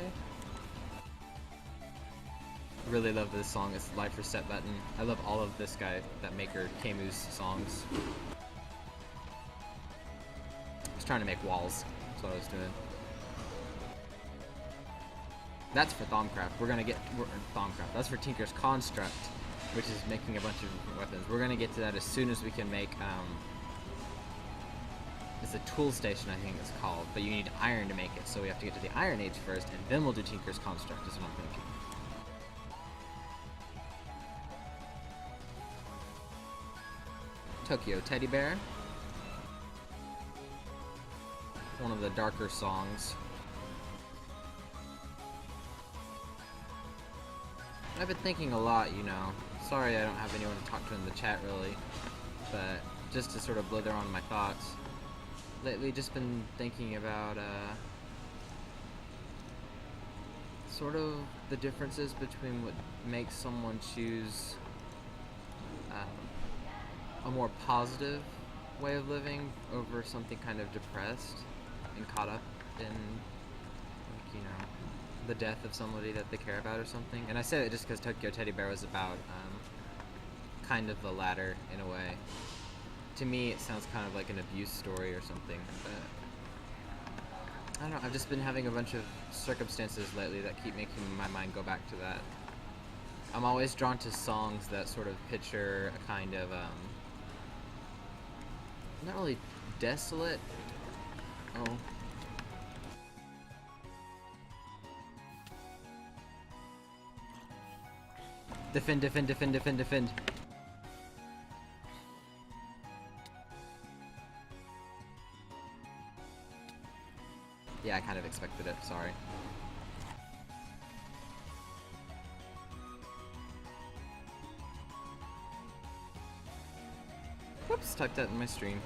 A: Really love this song. It's Life Reset Button. I love all of this guy, that maker, Kemu's songs. I was trying to make walls. That's what I was doing. That's for Thaumcraft. Thaumcraft. That's for Tinker's Construct, which is making a bunch of different weapons. We're gonna get to that as soon as we can make, it's a tool station, I think it's called, but you need iron to make it, so we have to get to the Iron Age first, and then we'll do Tinker's Construct, is what I'm thinking. Tokyo Teddy Bear. One of the darker songs. I've been thinking a lot, you know. Sorry I don't have anyone to talk to in the chat, really. But just to sort of blither on my thoughts. Lately, just been thinking about, sort of the differences between what makes someone choose a more positive way of living over something kind of depressed and caught up in, like, you know, the death of somebody that they care about or something. And I say that just because Tokyo Teddy Bear was about kind of the latter in a way. To me, it sounds kind of like an abuse story or something. But I don't know, I've just been having a bunch of circumstances lately that keep making my mind go back to that. I'm always drawn to songs that sort of picture a kind of, not really desolate. Oh. Defend, defend, defend, defend, defend. Yeah, I kind of expected it, sorry. Whoops, typed that in my stream.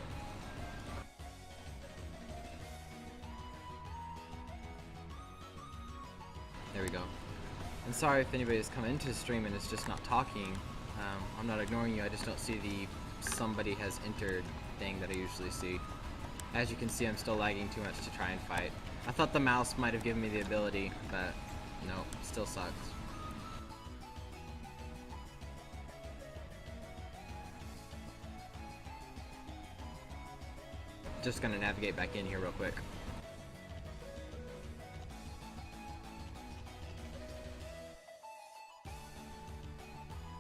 A: There we go. And sorry if anybody's come into the stream and is just not talking. I'm not ignoring you, I just don't see the somebody has entered thing that I usually see. As you can see, I'm still lagging too much to try and fight. I thought the mouse might have given me the ability, but no, still sucks. Just gonna navigate back in here real quick.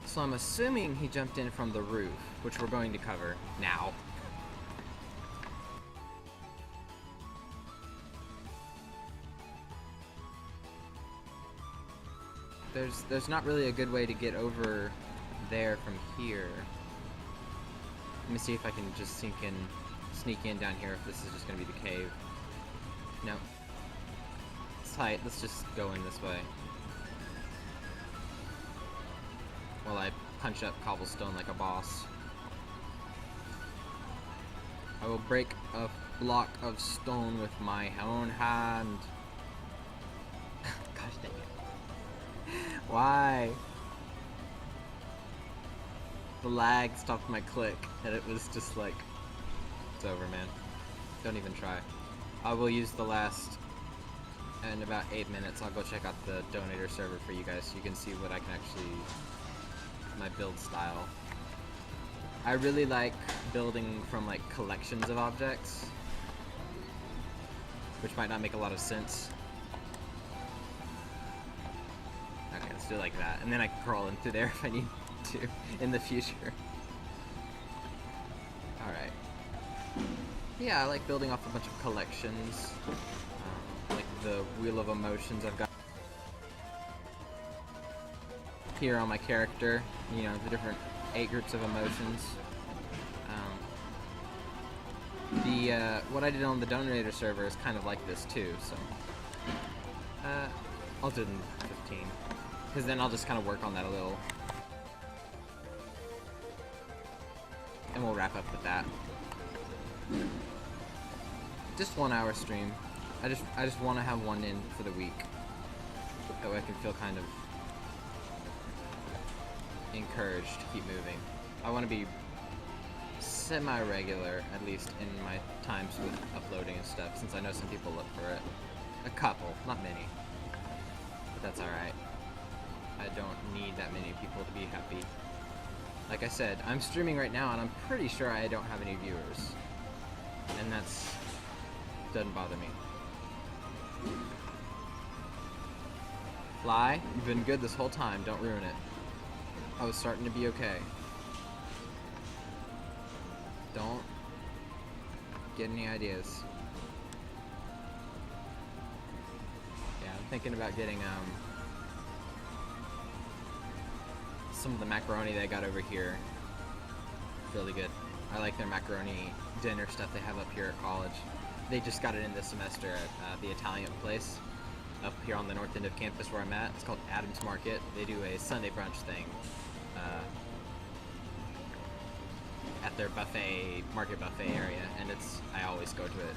A: So I'm assuming he jumped in from the roof, which we're going to cover now. There's not really a good way to get over there from here. Let me see if I can just sneak in down here if this is just gonna be the cave. No. It's tight, let's just go in this way. While I punch up cobblestone like a boss. I will break a block of stone with my own hand. Gosh dang it. Why? The lag stopped my click, and it was just like, it's over, man. Don't even try. I will use the last, in about 8 minutes, I'll go check out the donator server for you guys so you can see what I can actually, my build style. I really like building from like collections of objects, which might not make a lot of sense. Okay, let's do it like that, and then I can crawl into there if I need to in the future. Alright. Yeah, I like building off a bunch of collections, like the Wheel of Emotions I've got here on my character, you know, the different 8 groups of emotions. What I did on the donator server is kind of like this too, so I'll do it in 15, because then I'll just kind of work on that a little, and we'll wrap up with that. Just 1 hour stream. I just want to have one in for the week, that way I can feel kind of encouraged to keep moving. I want to be semi-regular, at least in my times with uploading and stuff, since I know some people look for it. A couple, not many. But that's alright. I don't need that many people to be happy. Like I said, I'm streaming right now and I'm pretty sure I don't have any viewers. And that's... doesn't bother me. Fly, you've been good this whole time, don't ruin it. I was starting to be okay. Don't get any ideas. Yeah, I'm thinking about getting some of the macaroni they got over here. Really good. I like their macaroni dinner stuff they have up here at college. They just got it in this semester at the Italian place up here on the north end of campus where I'm at. It's called Adams Market. They do a Sunday brunch thing at their market buffet area, and I always go to it.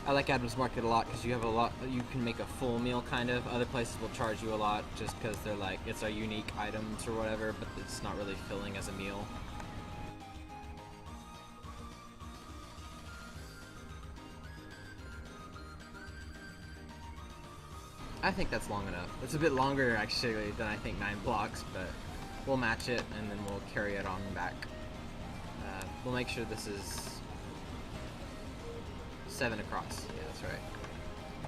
A: I like Adams Market a lot because you can make a full meal kind of. Other places will charge you a lot just because they're like, it's our unique items or whatever, but it's not really filling as a meal. I think that's long enough. It's a bit longer actually than I think 9 blocks, but we'll match it and then we'll carry it on back. We'll make sure this is 7 across. Yeah, that's right.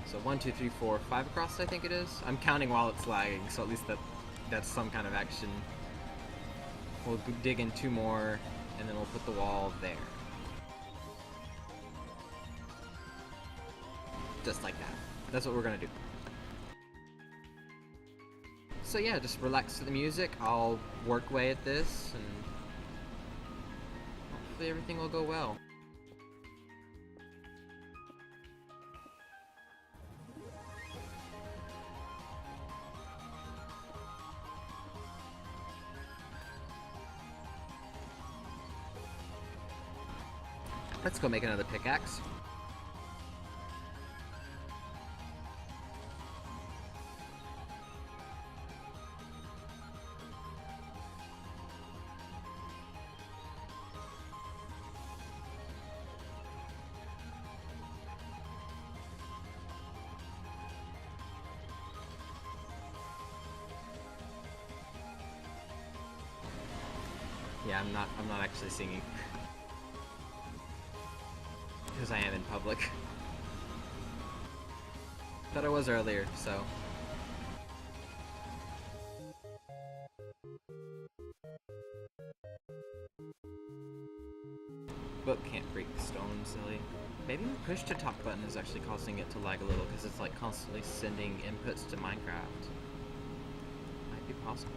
A: So 1, 2, 3, 4, 5 across, I think it is. I'm counting while it's lagging, so at least that's some kind of action. We'll dig in 2 more, and then we'll put the wall there. Just like that. That's what we're gonna do. So yeah, just relax to the music. I'll work away at this, and hopefully everything will go well. Let's go make another pickaxe. Yeah, I'm not actually singing. Because I am in public. Thought I was earlier, so. Book can't break the stone, silly. Maybe the push to talk button is actually causing it to lag a little because it's like constantly sending inputs to Minecraft. Might be possible.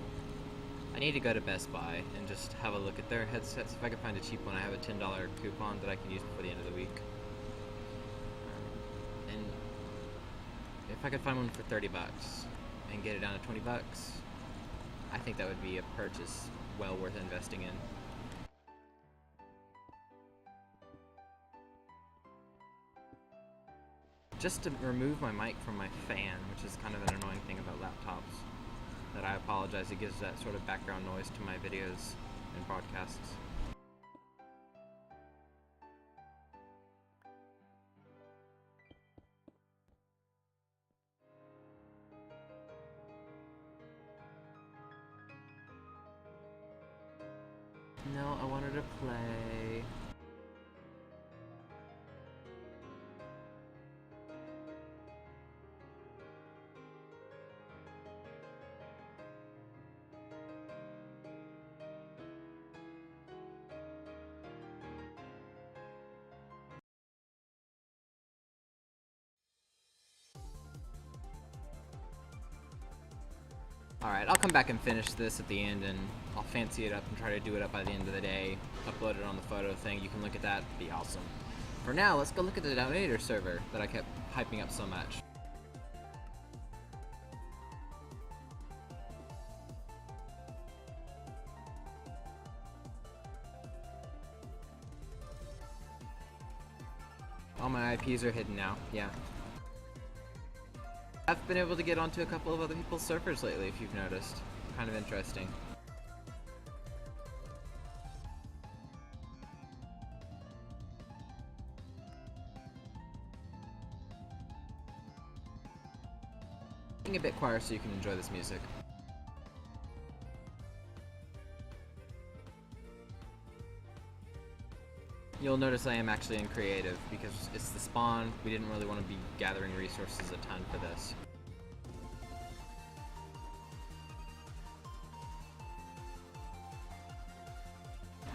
A: I need to go to Best Buy and just have a look at their headsets. If I can find a cheap one, I have a $10 coupon that I can use before the end of the week. And if I could find one for 30 bucks and get it down to 20 bucks, I think that would be a purchase well worth investing in. Just to remove my mic from my fan, which is kind of an annoying thing about laptops, that I apologize, it gives that sort of background noise to my videos and broadcasts. No, I wanted to play. Alright, I'll come back and finish this at the end, and I'll fancy it up and try to do it up by the end of the day. Upload it on the photo thing. You can look at that. It'd be awesome. For now, let's go look at the Donator server that I kept hyping up so much. All my IPs are hidden now, yeah. I've been able to get onto a couple of other people's servers lately, if you've noticed. Kind of interesting. Being a bit quieter so you can enjoy this music. You'll notice I am actually in creative because it's the spawn. We didn't really want to be gathering resources a ton for this.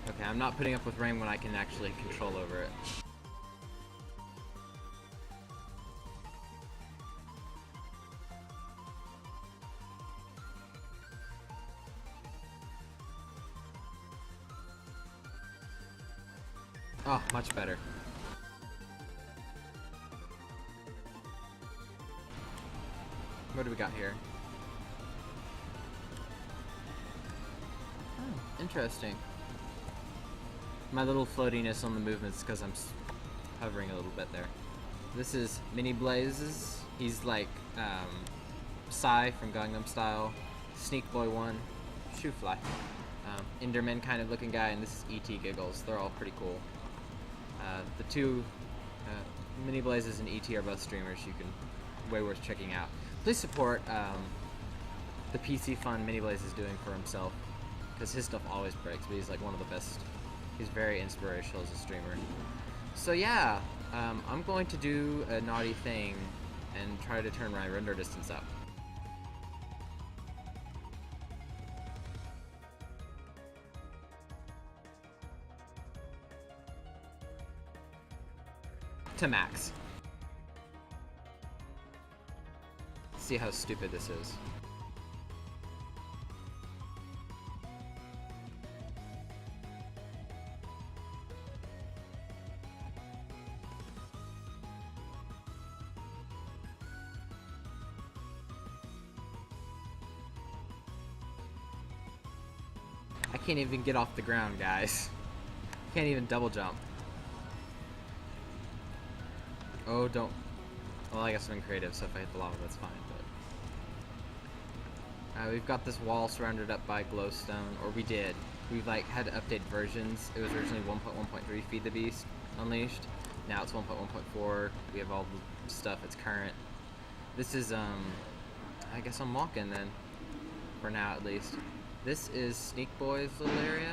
A: Okay, I'm not putting up with rain when I can actually control over it. Oh, much better. What do we got here? Oh, interesting. My little floatiness on the movements because I'm hovering a little bit there. This is Mini Blazes. He's like Psy from Gangnam Style, Sneak Boy 1, Shoe Fly, Enderman kind of looking guy, and this is ET Giggles. They're all pretty cool. The two Mini Blazes and ET are both streamers. You can way worth checking out. Please support the PC fun Mini Blaze is doing for himself, because his stuff always breaks, but he's like one of the best. He's very inspirational as a streamer. So yeah, I'm going to do a naughty thing and try to turn my render distance up. To max. See how stupid this is. I can't even get off the ground, guys. Can't even double jump. Oh, don't. Well, I guess I'm in creative, so if I hit the lava, that's fine. But we've got this wall surrounded up by glowstone, or we did. We've like had to update versions. It was originally 1.1.3 Feed the Beast Unleashed. Now it's 1.1.4. We have all the stuff. It's current. This is I guess I'm walking then, for now at least. This is Sneak Boy's little area.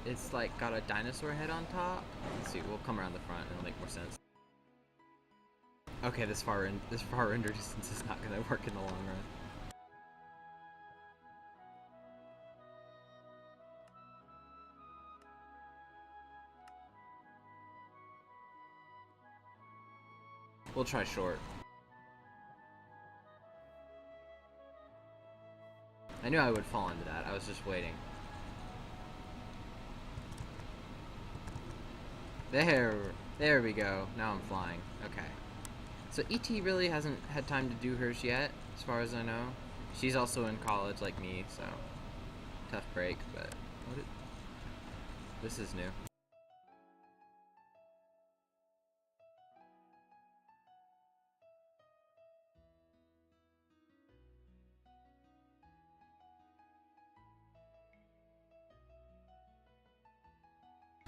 A: It's like got a dinosaur head on top. Let's see, we'll come around the front and it'll make more sense. Okay, this far render distance is not gonna work in the long run. We'll try short. I knew I would fall into that. I was just waiting. There we go. Now I'm flying. Okay. So E.T. really hasn't had time to do hers yet, as far as I know. She's also in college like me, so tough break, but this is new.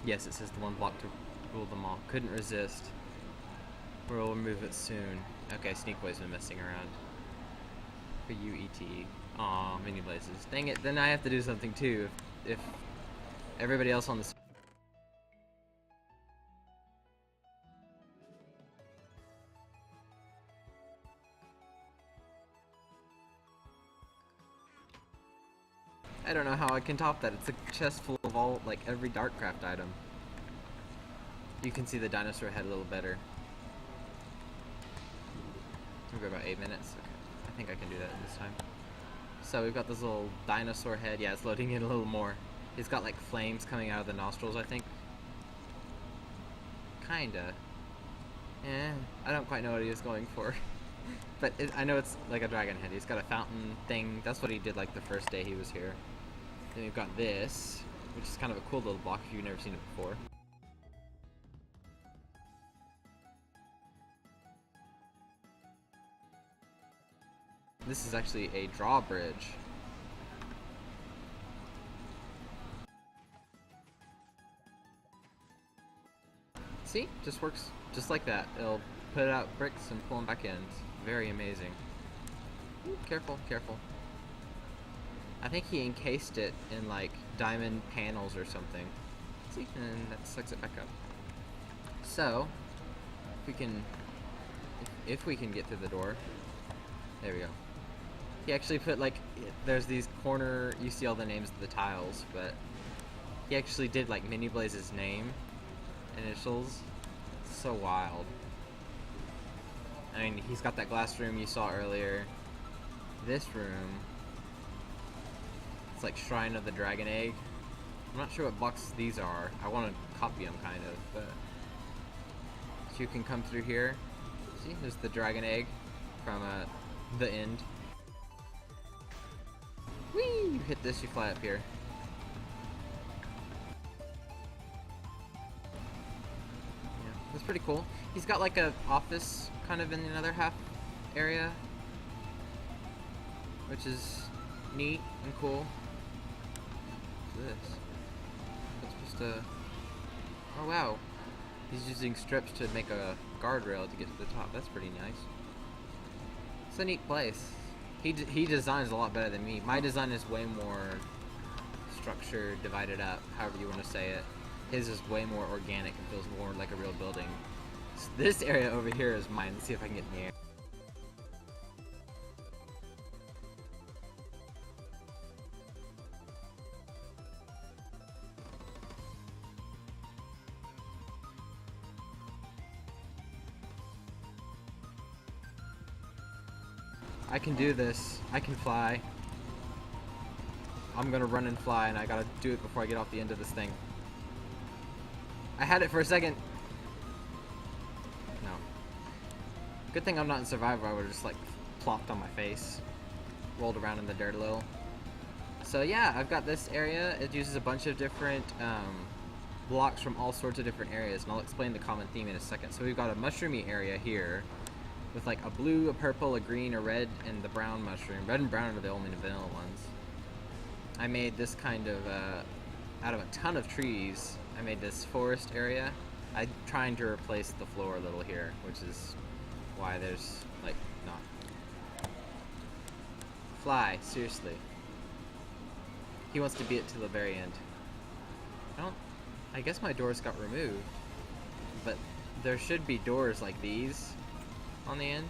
A: Yes, it says the one block to rule them all. Couldn't resist. We'll remove it soon. Okay, Sneak Boy's been messing around. For you, E.T. Aw, mini blazes. Dang it, then I have to do something too. If everybody else on the I don't know how I can top that. It's a chest full of all, like, every Darkcraft item. You can see the dinosaur head a little better. We'll go about 8 minutes. Okay. I think I can do that this time. So we've got this little dinosaur head. Yeah, it's loading in a little more. It's got, like, flames coming out of the nostrils, I think. Kinda. I don't quite know what he was going for. But I know it's like a dragon head. He's got a fountain thing. That's what he did, like, the first day he was here. Then we've got this, which is kind of a cool little block if you've never seen it before. This is actually a drawbridge. See? Just works just like that. It'll put out bricks and pull them back in. It's very amazing. Ooh, careful, careful. I think he encased it in like diamond panels or something. See? And that sucks it back up. So, if we can get through the door. There we go. He actually put like, there's these corner, you see all the names of the tiles, but he actually did like Mini Blaze's name, initials. It's so wild. I mean, he's got that glass room you saw earlier. This room, it's like Shrine of the Dragon Egg. I'm not sure what blocks these are. I want to copy them kind of, but so you can come through here. See, there's the Dragon Egg from the end. Whee! You hit this, you fly up here. Yeah, that's pretty cool. He's got like a office kind of in another half area, which is neat and cool. What's this? That's just a... Oh wow. He's using strips to make a guardrail to get to the top. That's pretty nice. It's a neat place. He designs a lot better than me. My design is way more structured, divided up, however you want to say it. His is way more organic and feels more like a real building. So this area over here is mine. Let's see if I can get in the air. I can do this. I can fly. I'm gonna run and fly, and I gotta do it before I get off the end of this thing. I had it for a second. No. Good thing I'm not in Survivor. I would've just like plopped on my face, rolled around in the dirt a little. So yeah, I've got this area. It uses a bunch of different blocks from all sorts of different areas, and I'll explain the common theme in a second. So we've got a mushroomy area here, with like a blue, a purple, a green, a red, and the brown mushroom. Red and brown are the only vanilla ones. I made this kind of, out of a ton of trees, I made this forest area. I'm trying to replace the floor a little here, which is why there's, like, not. Fly, seriously. He wants to be it to the very end. I guess my doors got removed, but there should be doors like these on the end,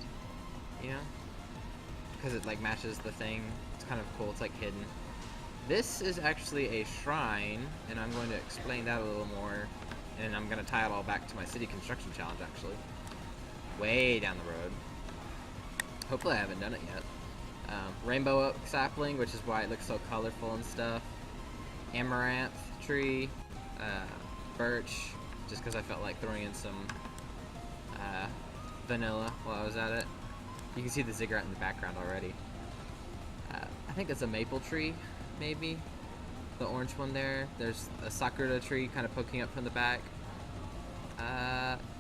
A: you know? Because it, like, matches the thing. It's kind of cool. It's, like, hidden. This is actually a shrine, and I'm going to explain that a little more, and I'm going to tie it all back to my city construction challenge, actually. Way down the road. Hopefully I haven't done it yet. Rainbow oak sapling, which is why it looks so colorful and stuff. Amaranth tree. Birch, just because I felt like throwing in some vanilla while I was at it. You can see the ziggurat in the background already. I think it's a maple tree, maybe. The orange one there. There's a sakura tree kind of poking up from the back.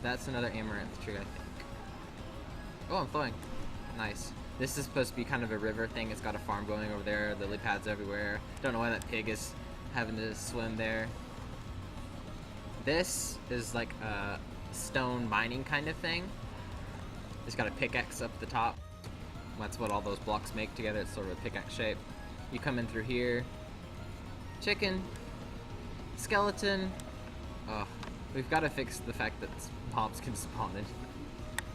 A: That's another amaranth tree, I think. Oh, I'm flying. Nice. This is supposed to be kind of a river thing. It's got a farm going over there, lily pads everywhere. Don't know why that pig is having to swim there. This is like a stone mining kind of thing. It's got a pickaxe up the top. That's what all those blocks make together. It's sort of a pickaxe shape. You come in through here. Chicken. Skeleton. Oh, we've got to fix the fact that mobs can spawn in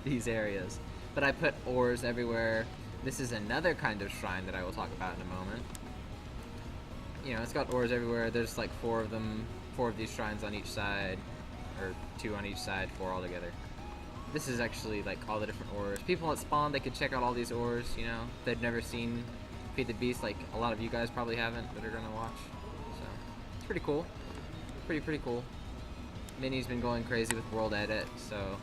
A: these areas. But I put ores everywhere. This is another kind of shrine that I will talk about in a moment. You know, it's got ores everywhere. There's like 4 of them. 4 of these shrines on each side, or 2 on each side, 4 altogether. This is actually like all the different ores. People that spawn, they could check out all these ores, you know. They've never seen Feed the Beast, like a lot of you guys probably haven't that are gonna watch. So it's pretty cool. Pretty cool. Minnie's been going crazy with World Edit, so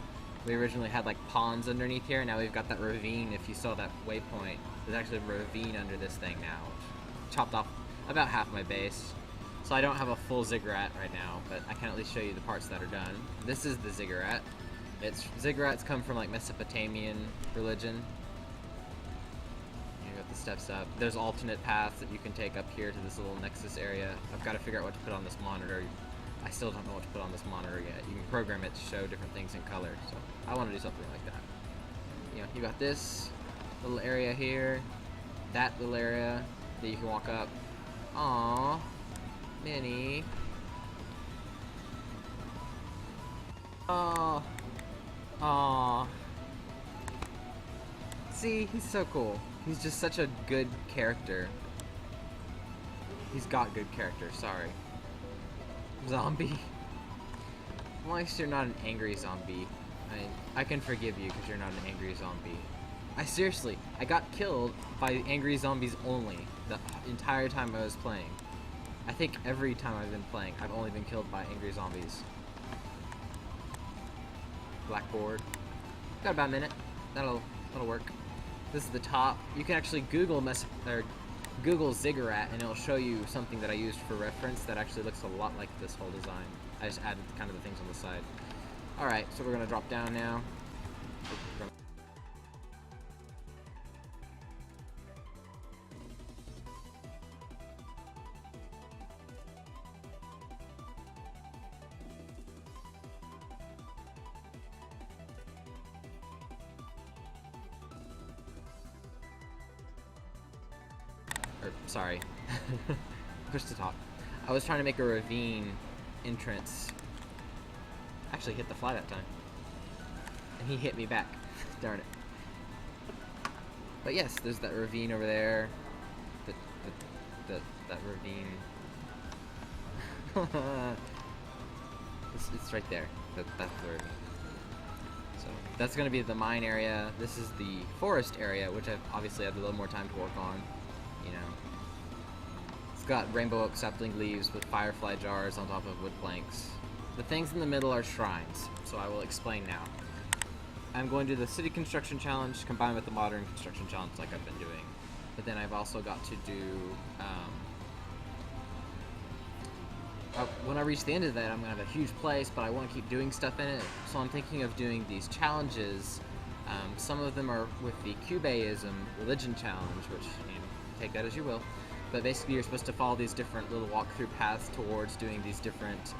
A: we originally had like ponds underneath here, now we've got that ravine. If you saw that waypoint, there's actually a ravine under this thing now, which chopped off about half my base. So I don't have a full ziggurat right now, but I can at least show you the parts that are done. This is the ziggurat. Ziggurats come from like Mesopotamian religion. You got the steps up. There's alternate paths that you can take up here to this little nexus area. I've got to figure out what to put on this monitor. I still don't know what to put on this monitor yet. You can program it to show different things in color, so I want to do something like that. You know, you got this little area here, that little area that you can walk up. Aww. Minnie. Aww. Aww. See, he's so cool. He's just such a good character. He's got good character, sorry. Zombie. At least you're not an angry zombie. I can forgive you because you're not an angry zombie. I got killed by angry zombies only the entire time I was playing. I think every time I've been playing, I've only been killed by angry zombies. Blackboard. Got about a minute. That'll work. This is the top. You can actually Google ziggurat, and it'll show you something that I used for reference that actually looks a lot like this whole design. I just added kind of the things on the side. All right, so we're gonna drop down now. Sorry, push to talk. I was trying to make a ravine entrance. Actually hit the fly that time. And he hit me back. Darn it. But yes, there's that ravine over there. That ravine. It's right there. That's the ravine. So that's going to be the mine area. This is the forest area, which I've obviously had a little more time to work on. You know, it's got rainbow oak sapling leaves with firefly jars on top of wood planks. The things in the middle are shrines, so I will explain now. I'm going to do the city construction challenge combined with the modern construction challenge like I've been doing. But then I've also got to do, when I reach the end of that, I'm going to have a huge place, but I want to keep doing stuff in it. So I'm thinking of doing these challenges. Some of them are with the Cubaism religion challenge, which, you know, take that as you will. But basically you're supposed to follow these different little walkthrough paths towards doing these different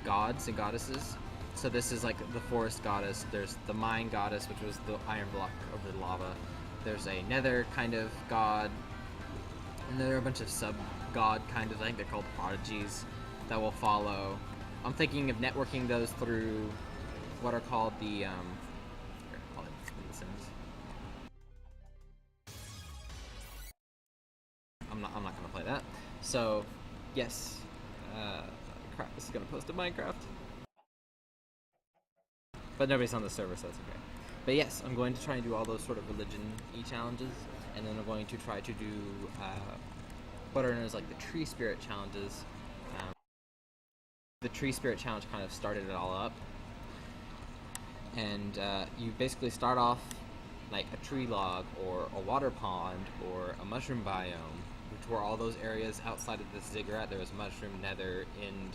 A: gods and goddesses. So this is like the forest goddess. There's the mine goddess, which was the iron block over the lava. There's a nether kind of god. And there are a bunch of sub-god kind of, I think they're called prodigies, that will follow. I'm thinking of networking those through what are called the, here, I'll call it in the Sims. I'm not gonna play that. So, yes, crap, this is gonna post to Minecraft. But nobody's on the server, so that's okay. But yes, I'm going to try and do all those sort of religion-y challenges, and then I'm going to try to do what are known as like the tree spirit challenges. The tree spirit challenge kind of started it all up, and you basically start off like a tree log or a water pond or a mushroom biome, which were all those areas outside of the ziggurat. There was mushroom, nether, and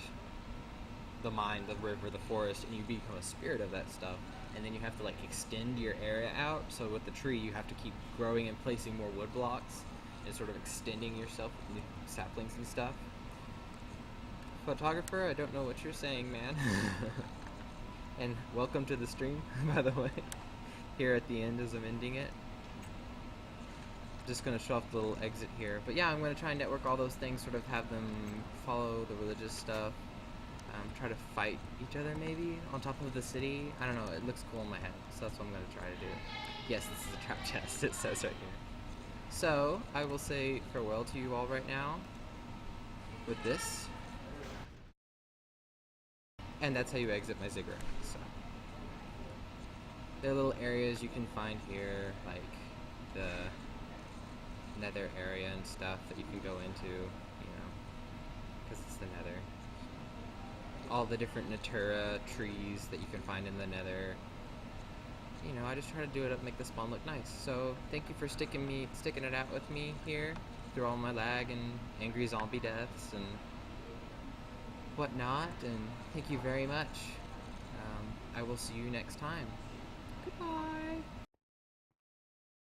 A: the mine, the river, the forest, and you become a spirit of that stuff. And then you have to like extend your area out. So with the tree, you have to keep growing and placing more wood blocks and sort of extending yourself with new saplings and stuff. Photographer, I don't know what you're saying, man. And welcome to the stream, by the way. Here at the end as I'm ending it. Just gonna show off the little exit here. But yeah, I'm gonna try and network all those things, sort of have them follow the religious stuff. Try to fight each other maybe on top of the city. I don't know, it looks cool in my head, so that's what I'm going to try to do. Yes, this is a trap chest, it says right here. So, I will say farewell to you all right now with this. And that's how you exit my ziggurat. So, there are little areas you can find here, like the nether area and stuff that you can go into, you know, because it's the nether. All the different Natura trees that you can find in the nether. You know, I just try to do it up, make the spawn look nice. So thank you for sticking it out with me here through all my lag and angry zombie deaths and whatnot. And thank you very much. I will see you next time. Goodbye.